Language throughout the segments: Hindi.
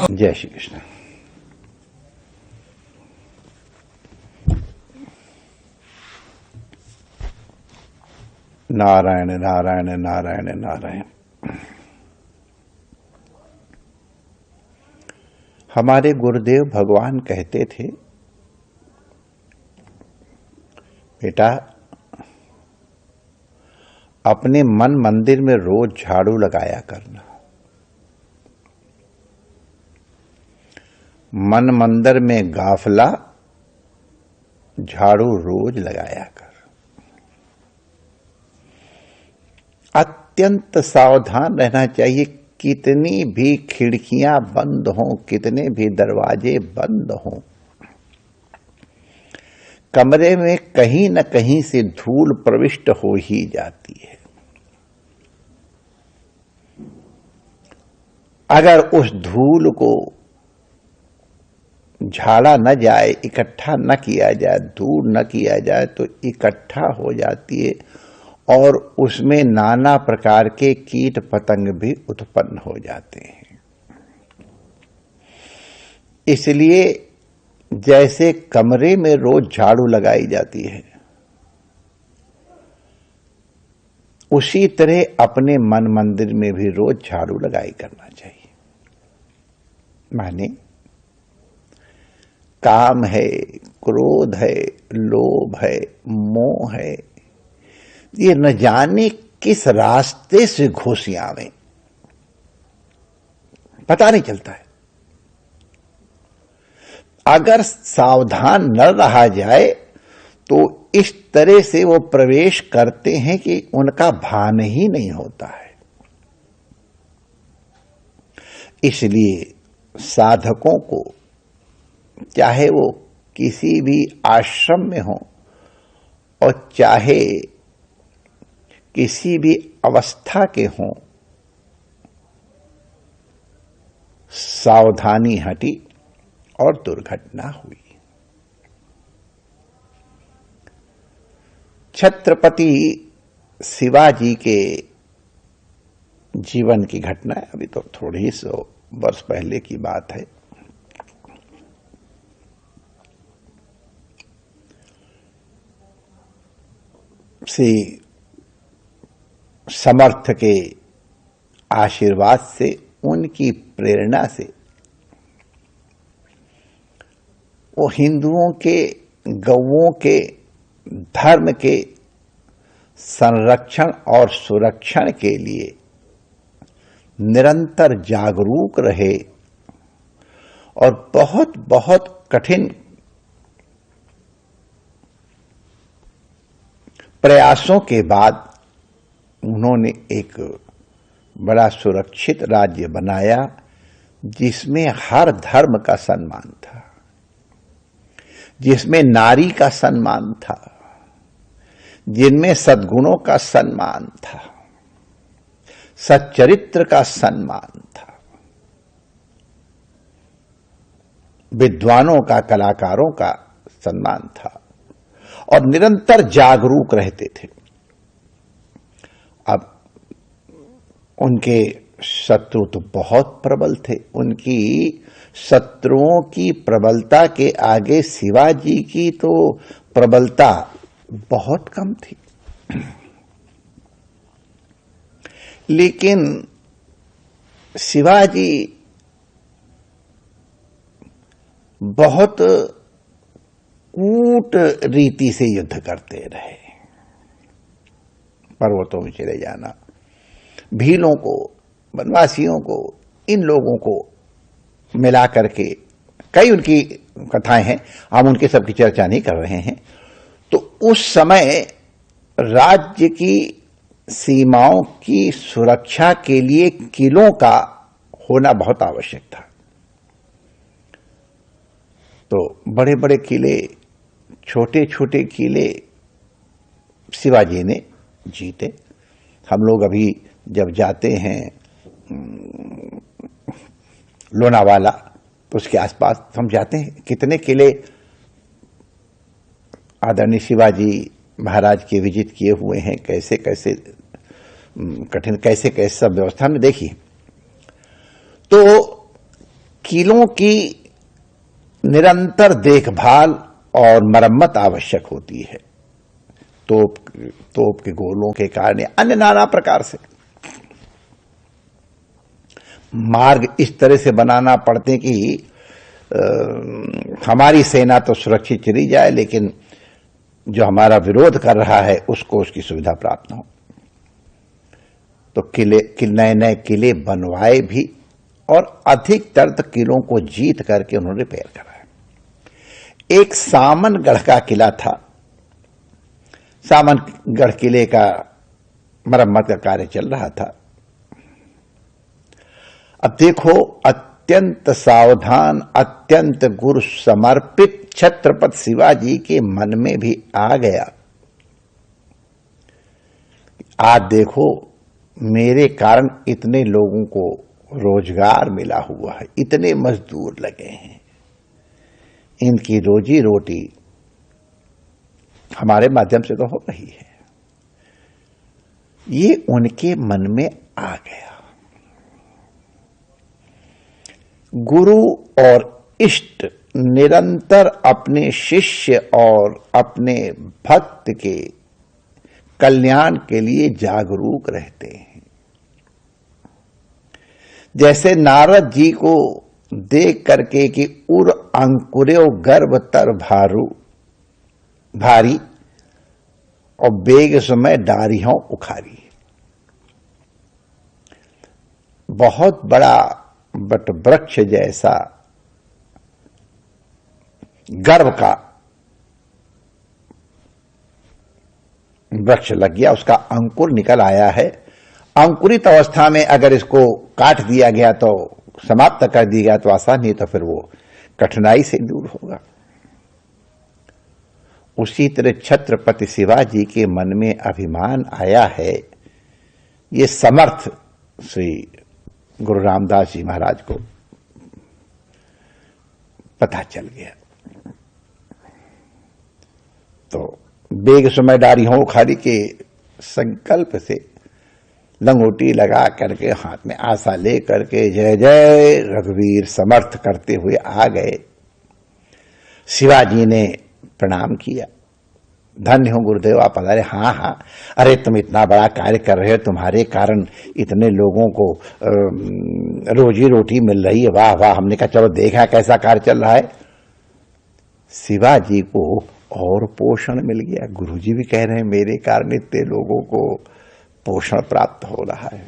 जय श्री कृष्ण। नारायण नारायण नारायण नारायण। हमारे गुरुदेव भगवान कहते थे, बेटा अपने मन मंदिर में रोज झाड़ू लगाया करना। मन मंदिर में गाफला, झाड़ू रोज लगाया कर। अत्यंत सावधान रहना चाहिए। कितनी भी खिड़कियां बंद हों, कितने भी दरवाजे बंद हों, कमरे में कहीं न कहीं से धूल प्रविष्ट हो ही जाती है। अगर उस धूल को झाड़ा न जाए, इकट्ठा न किया जाए, दूर न किया जाए, तो इकट्ठा हो जाती है और उसमें नाना प्रकार के कीट पतंग भी उत्पन्न हो जाते हैं। इसलिए जैसे कमरे में रोज झाड़ू लगाई जाती है, उसी तरह अपने मन मंदिर में भी रोज झाड़ू लगाई करना चाहिए। माने काम है, क्रोध है, लोभ है, मोह है, ये न जाने किस रास्ते से घुस आवे, पता नहीं चलता है। अगर सावधान न रहा जाए तो इस तरह से वो प्रवेश करते हैं कि उनका भान ही नहीं होता है। इसलिए साधकों को, चाहे वो किसी भी आश्रम में हो और चाहे किसी भी अवस्था के हों, सावधानी हटी और दुर्घटना हुई। छत्रपति शिवाजी के जीवन की घटना है। अभी तो थोड़ी ही 100 वर्ष पहले की बात है। श्री समर्थ के आशीर्वाद से, उनकी प्रेरणा से वो हिंदुओं के, गौओं के धर्म के संरक्षण और सुरक्षण के लिए निरंतर जागरूक रहे और बहुत बहुत कठिन प्रयासों के बाद उन्होंने एक बड़ा सुरक्षित राज्य बनाया, जिसमें हर धर्म का सम्मान था, जिसमें नारी का सम्मान था, जिनमें सद्गुणों का सम्मान था, सच्चरित्र का सम्मान था, विद्वानों का, कलाकारों का सम्मान था और निरंतर जागरूक रहते थे। अब उनके शत्रु तो बहुत प्रबल थे। उनकी शत्रुओं की प्रबलता के आगे शिवाजी की तो प्रबलता बहुत कम थी। लेकिन शिवाजी बहुत कूट रीति से युद्ध करते रहे। पर्वतों में चले जाना, भीलों को, वनवासियों को, इन लोगों को मिला करके, कई उनकी कथाएं हैं, हम उनके सबकी चर्चा नहीं कर रहे हैं। तो उस समय राज्य की सीमाओं की सुरक्षा के लिए किलों का होना बहुत आवश्यक था। तो बड़े बड़े किले, छोटे छोटे किले शिवाजी ने जीते। हम लोग अभी जब जाते हैं लोनावाला, तो उसके आसपास हम जाते हैं, कितने किले आदरणीय शिवाजी महाराज के विजिट किए हुए हैं, कैसे कैसे कठिन, कैसे कैसे सब व्यवस्था में देखिए। तो किलों की निरंतर देखभाल और मरम्मत आवश्यक होती है। तोप के गोलों के कारण अन्य नाना प्रकार से मार्ग इस तरह से बनाना पड़ते कि हमारी सेना तो सुरक्षित चली जाए, लेकिन जो हमारा विरोध कर रहा है उसको उसकी सुविधा प्राप्त न हो। तो नए नए किले बनवाए भी और अधिकतर तो किलों को जीत करके उन्होंने रिपेयर कराया। एक सामनगढ़ का किला था, सामनगढ़ किले का मरम्मत का कार्य चल रहा था। अब देखो, अत्यंत सावधान, अत्यंत गुरु समर्पित छत्रपति शिवाजी के मन में भी आ गया, आज देखो मेरे कारण इतने लोगों को रोजगार मिला हुआ है, इतने मजदूर लगे हैं, इनकी रोजी रोटी हमारे माध्यम से तो हो रही है। ये उनके मन में आ गया। गुरु और इष्ट निरंतर अपने शिष्य और अपने भक्त के कल्याण के लिए जागरूक रहते हैं। जैसे नारद जी को देख करके कि उर अंकुर्यो गर्भ तर भारी और बेग समय डारियों उखारी, बहुत बड़ा बट वृक्ष जैसा गर्भ का वृक्ष लग गया, उसका अंकुर निकल आया है। अंकुरित अवस्था में अगर इसको काट दिया गया तो समाप्त कर दिया गया तो आसान, नहीं तो फिर वो कठिनाई से दूर होगा। उसी तरह छत्रपति शिवाजी के मन में अभिमान आया है। ये समर्थ श्री गुरु रामदास जी महाराज को पता चल गया, तो बेग समय डारी हो खाली के संकल्प से लंगोटी लगा करके हाथ में आशा ले करके जय जय रघुवीर समर्थ करते हुए आ गए। शिवाजी ने प्रणाम किया, धन्य हो गुरुदेव आप पधारे। हाँ हाँ, अरे तुम इतना बड़ा कार्य कर रहे हो, तुम्हारे कारण इतने लोगों को रोजी रोटी मिल रही है, वाह वाह। हमने कहा चलो देखा कैसा कार्य चल रहा है। शिवाजी को और पोषण मिल गया। गुरुजी भी कह रहे हैं मेरे कारण इतने लोगों को पोषण प्राप्त हो रहा है।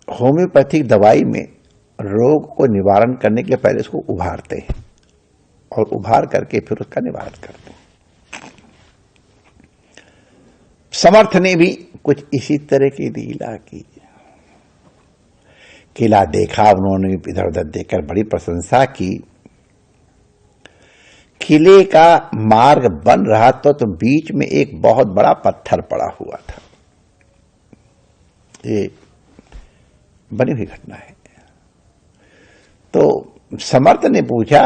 होम्योपैथिक दवाई में रोग को निवारण करने के पहले इसको उभारते हैं और उभार करके फिर उसका निवारण करते हैं। समर्थ ने भी कुछ इसी तरह की लीला की। किला देखा उन्होंने, इधर उधर देखकर बड़ी प्रशंसा की। किले का मार्ग बन रहा तो बीच में एक बहुत बड़ा पत्थर पड़ा हुआ था। ये बनी हुई घटना है। तो समर्थ ने पूछा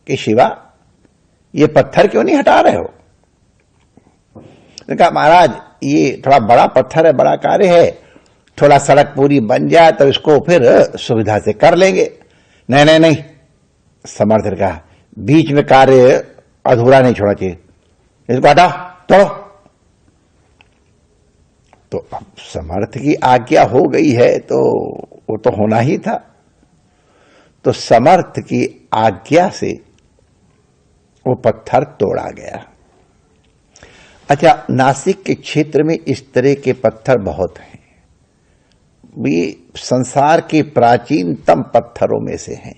कि शिवा ये पत्थर क्यों नहीं हटा रहे हो? कहा महाराज ये थोड़ा बड़ा पत्थर है, बड़ा कार्य है, थोड़ा सड़क पूरी बन जाए तो इसको फिर सुविधा से कर लेंगे। नहीं नहीं नहीं, समर्थ ने कहा बीच में कार्य अधूरा नहीं छोड़ना चाहिए, इसको हटाओ तोड़ो। तो अब समर्थ की आज्ञा हो गई है तो वो तो होना ही था। तो समर्थ की आज्ञा से वो पत्थर तोड़ा गया। अच्छा, नासिक के क्षेत्र में इस तरह के पत्थर बहुत हैं। ये संसार के प्राचीनतम पत्थरों में से हैं।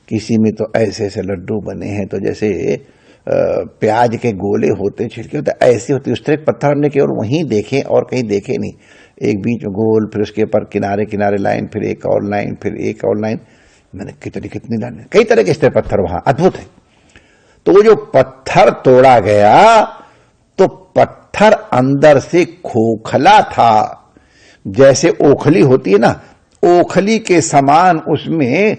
किसी में तो ऐसे ऐसे लड्डू बने हैं, तो जैसे प्याज के गोले होते छिलके होते ऐसे होते। उस तरह के पत्थर हमने केवल वहीं देखे और कहीं देखे नहीं। एक बीच में गोल, फिर उसके ऊपर किनारे किनारे लाइन, फिर एक और लाइन, फिर एक और लाइन। मैंने कितनी लाइन, कई तरह के इस तरह पत्थर वहां अद्भुत है। तो वो जो पत्थर तोड़ा गया तो पत्थर अंदर से खोखला था, जैसे ओखली होती है ना, ओखली के समान उसमें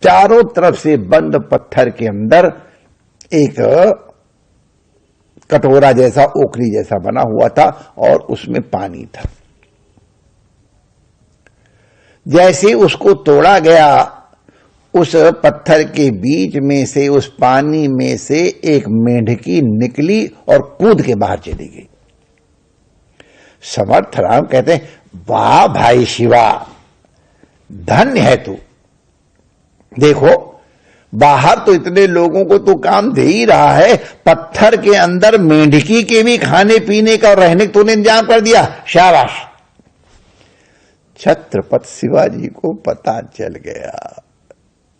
चारों तरफ से बंद पत्थर के अंदर एक कटोरा जैसा, ओखली जैसा बना हुआ था और उसमें पानी था। जैसे उसको तोड़ा गया, उस पत्थर के बीच में से, उस पानी में से एक मेंढकी निकली और कूद के बाहर चली गई। समर्थ राम कहते हैं, वाह भाई शिवा, धन्य है तू। देखो, बाहर तो इतने लोगों को तू काम दे ही रहा है, पत्थर के अंदर मेंढकी के भी खाने पीने का और रहने का तूने इंतजाम कर दिया, शाबाश। छत्रपति शिवाजी को पता चल गया,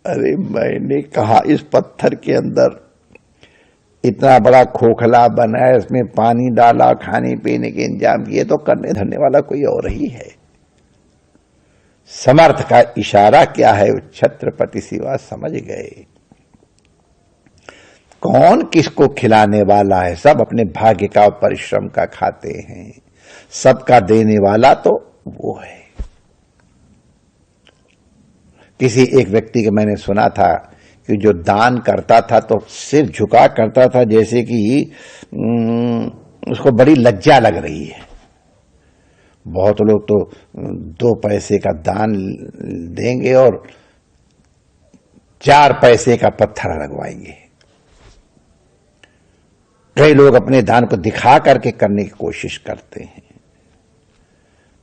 अरे मैंने कहा इस पत्थर के अंदर इतना बड़ा खोखला बनाया, इसमें पानी डाला, खाने पीने के इंतजाम किए, तो करने धरने वाला कोई और ही है। समर्थ का इशारा क्या है, छत्रपति शिवा समझ गए कौन किसको खिलाने वाला है। सब अपने भाग्य का और परिश्रम का खाते हैं, सबका देने वाला तो वो है। किसी एक व्यक्ति के मैंने सुना था कि जो दान करता था तो सिर झुका करता था, जैसे कि उसको बड़ी लज्जा लग रही है। बहुत लोग तो 2 पैसे का दान देंगे और 4 पैसे का पत्थर लगवाएंगे। कई लोग अपने दान को दिखा करके करने की कोशिश करते हैं।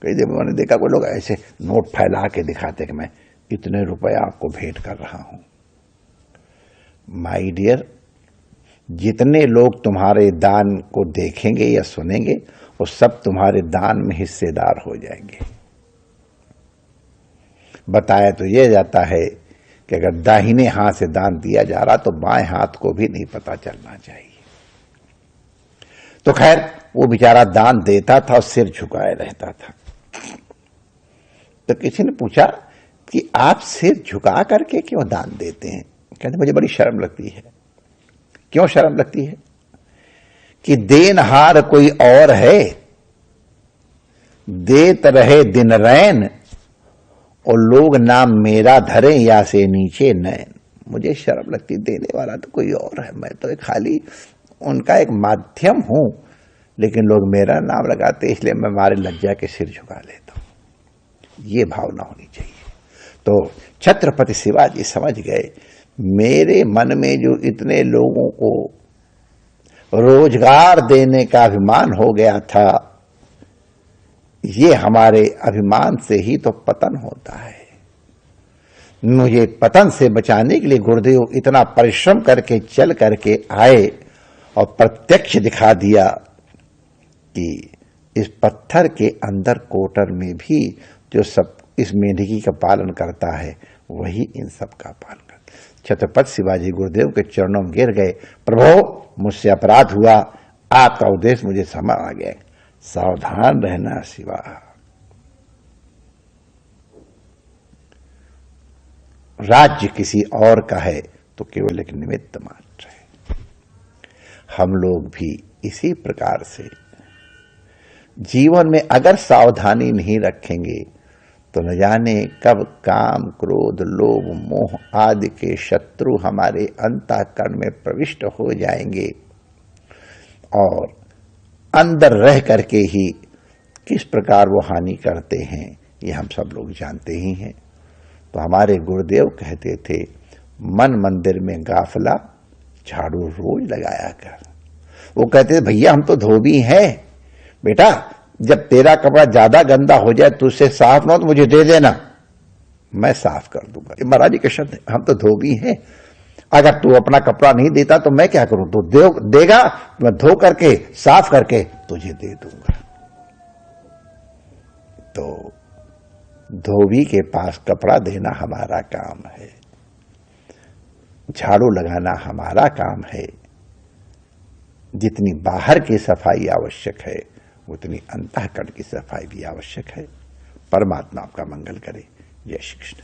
कई जब मैंने देखा कोई लोग ऐसे नोट फैला के दिखाते कि मैं इतने रुपए आपको भेंट कर रहा हूं। माय डियर, जितने लोग तुम्हारे दान को देखेंगे या सुनेंगे, वो सब तुम्हारे दान में हिस्सेदार हो जाएंगे। बताया तो यह जाता है कि अगर दाहिने हाथ से दान दिया जा रहा तो बाएं हाथ को भी नहीं पता चलना चाहिए। तो खैर, वो बेचारा दान देता था और सिर झुकाए रहता था। तो किसी ने पूछा कि आप सिर झुका करके क्यों दान देते हैं? कहते मुझे बड़ी शर्म लगती है। क्यों शर्म लगती है? कि देनहार कोई और है, देत रहे दिन रैन, और लोग नाम मेरा धरे या से नीचे नैन। मुझे शर्म लगती, देने वाला तो कोई और है, मैं तो खाली उनका एक माध्यम हूं, लेकिन लोग मेरा नाम लगाते, इसलिए मैं मारे लज्जा के सिर झुका लेता हूं। ये भावना होनी चाहिए। तो छत्रपति शिवाजी समझ गए, मेरे मन में जो इतने लोगों को रोजगार देने का अभिमान हो गया था, ये हमारे अभिमान से ही तो पतन होता है। मुझे पतन से बचाने के लिए गुरुदेव इतना परिश्रम करके चल करके आए और प्रत्यक्ष दिखा दिया कि इस पत्थर के अंदर कोटर में भी जो सब इस मेंढकी का पालन करता है, वही इन सब का पालन करता है। छत्रपति शिवाजी गुरुदेव के चरणों में गिर गए, प्रभु मुझसे अपराध हुआ, आपका उद्देश्य मुझे समझ आ गया, सावधान रहना शिवा। राज्य किसी और का है तो केवल एक निमित्त मात्र है। हम लोग भी इसी प्रकार से जीवन में अगर सावधानी नहीं रखेंगे तो न जाने कब काम, क्रोध, लोभ, मोह आदि के शत्रु हमारे अंतःकरण में प्रविष्ट हो जाएंगे और अंदर रह करके ही किस प्रकार वो हानि करते हैं, ये हम सब लोग जानते ही हैं। तो हमारे गुरुदेव कहते थे, मन मंदिर में गाफला, झाड़ू रोज लगाया कर। वो कहते थे, भैया हम तो धोबी हैं, बेटा जब तेरा कपड़ा ज्यादा गंदा हो जाए, तुझसे साफ ना हो तो मुझे दे देना, मैं साफ कर दूंगा। ये महाराज जी के शब्द हैं, हम तो धोबी हैं, अगर तू अपना कपड़ा नहीं देता तो मैं क्या करूं? तू देगा, मैं धो करके साफ करके तुझे दे दूंगा। तो धोबी के पास कपड़ा देना हमारा काम है, झाड़ू लगाना हमारा काम है। जितनी बाहर की सफाई आवश्यक है, उतनी अंतःकरण की सफाई भी आवश्यक है। परमात्मा आपका मंगल करे। जय श्री कृष्ण।